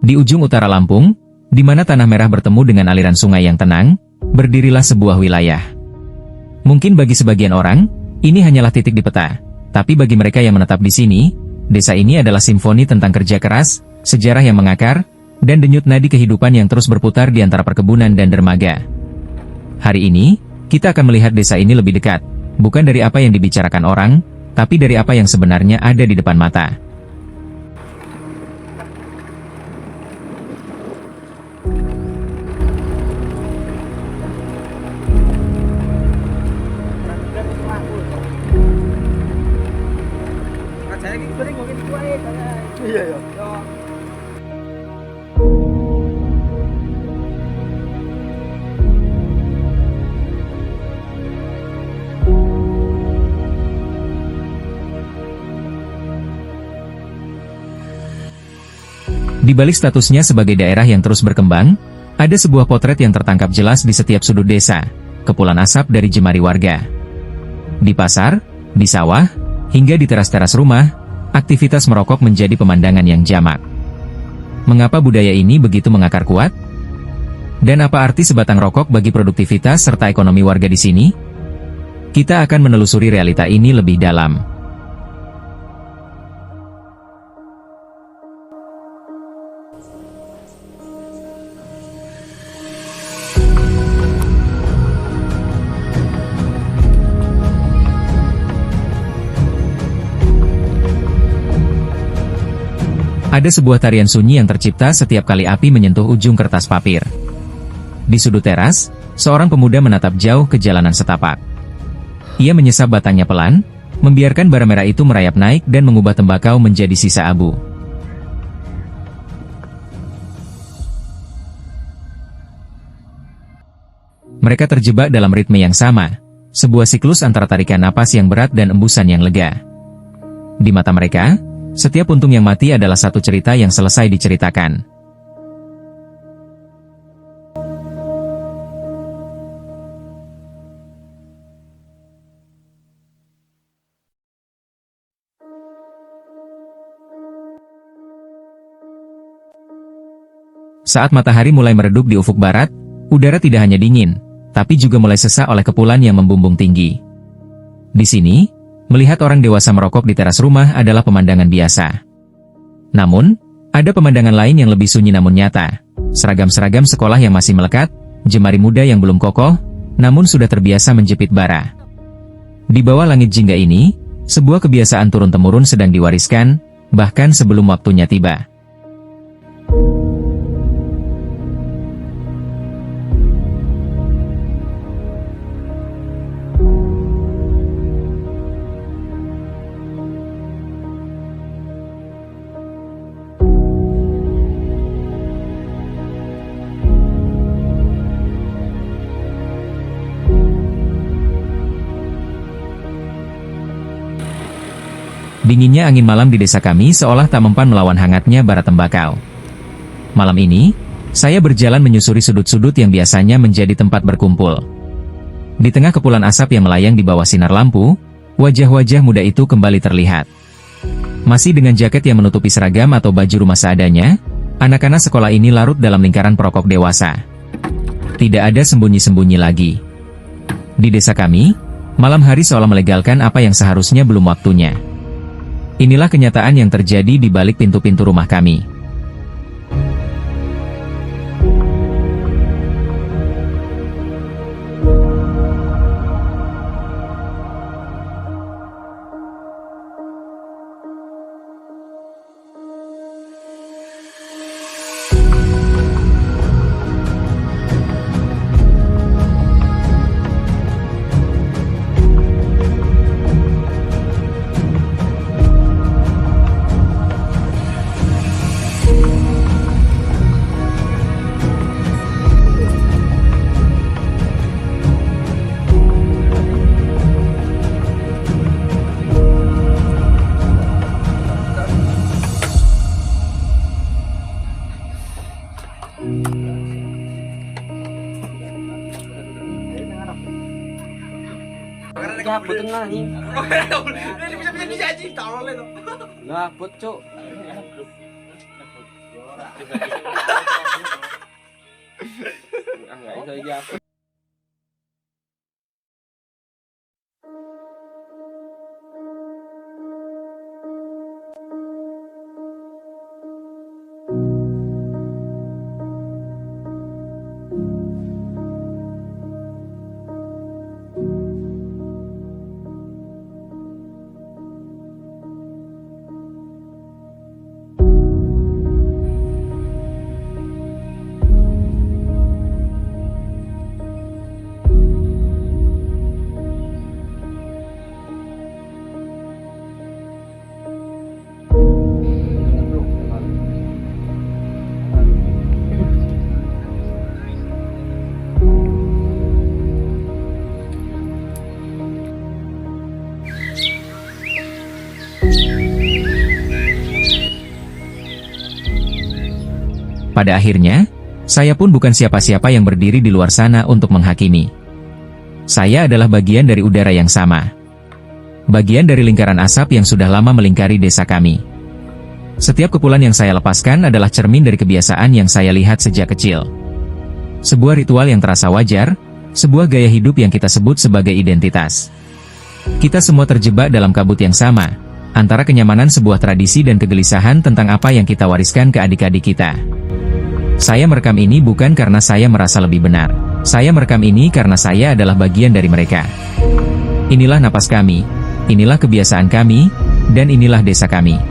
Di ujung utara Lampung, di mana tanah merah bertemu dengan aliran sungai yang tenang, berdirilah sebuah wilayah. Mungkin bagi sebagian orang, ini hanyalah titik di peta, tapi bagi mereka yang menetap di sini, desa ini adalah simfoni tentang kerja keras, sejarah yang mengakar, dan denyut nadi kehidupan yang terus berputar di antara perkebunan dan dermaga. Hari ini, kita akan melihat desa ini lebih dekat, bukan dari apa yang dibicarakan orang, tapi dari apa yang sebenarnya ada di depan mata. Di balik statusnya sebagai daerah yang terus berkembang, ada sebuah potret yang tertangkap jelas di setiap sudut desa, kepulan asap dari jemari warga. Di pasar, di sawah, hingga di teras-teras rumah, aktivitas merokok menjadi pemandangan yang jamak. Mengapa budaya ini begitu mengakar kuat? Dan apa arti sebatang rokok bagi produktivitas serta ekonomi warga di sini? Kita akan menelusuri realita ini lebih dalam. Ada sebuah tarian sunyi yang tercipta setiap kali api menyentuh ujung kertas papir. Di sudut teras, seorang pemuda menatap jauh ke jalanan setapak. Ia menyesap batangnya pelan, membiarkan bara merah itu merayap naik dan mengubah tembakau menjadi sisa abu. Mereka terjebak dalam ritme yang sama, sebuah siklus antara tarikan napas yang berat dan embusan yang lega. Di mata mereka, setiap puntung yang mati adalah satu cerita yang selesai diceritakan. Saat matahari mulai meredup di ufuk barat, udara tidak hanya dingin, tapi juga mulai sesak oleh kepulan yang membumbung tinggi. Di sini, melihat orang dewasa merokok di teras rumah adalah pemandangan biasa. Namun, ada pemandangan lain yang lebih sunyi namun nyata. Seragam-seragam sekolah yang masih melekat, jemari muda yang belum kokoh, namun sudah terbiasa menjepit bara. Di bawah langit jingga ini, sebuah kebiasaan turun-temurun sedang diwariskan, bahkan sebelum waktunya tiba. Dinginnya angin malam di desa kami seolah tak mempan melawan hangatnya bara tembakau. Malam ini, saya berjalan menyusuri sudut-sudut yang biasanya menjadi tempat berkumpul. Di tengah kepulan asap yang melayang di bawah sinar lampu, wajah-wajah muda itu kembali terlihat. Masih dengan jaket yang menutupi seragam atau baju rumah seadanya, anak-anak sekolah ini larut dalam lingkaran perokok dewasa. Tidak ada sembunyi-sembunyi lagi. Di desa kami, malam hari seolah melegalkan apa yang seharusnya belum waktunya. Inilah kenyataan yang terjadi di balik pintu-pintu rumah kami. dapet tengah nih. Ini bisa anjing, tolol lo. Dapet, Cuk. Enggak itu aja. Pada akhirnya, saya pun bukan siapa-siapa yang berdiri di luar sana untuk menghakimi. Saya adalah bagian dari udara yang sama. Bagian dari lingkaran asap yang sudah lama melingkari desa kami. Setiap kepulan yang saya lepaskan adalah cermin dari kebiasaan yang saya lihat sejak kecil. Sebuah ritual yang terasa wajar, sebuah gaya hidup yang kita sebut sebagai identitas. Kita semua terjebak dalam kabut yang sama, antara kenyamanan sebuah tradisi dan kegelisahan tentang apa yang kita wariskan ke adik-adik kita. Saya merekam ini bukan karena saya merasa lebih benar. Saya merekam ini karena saya adalah bagian dari mereka. Inilah napas kami, inilah kebiasaan kami, dan inilah desa kami.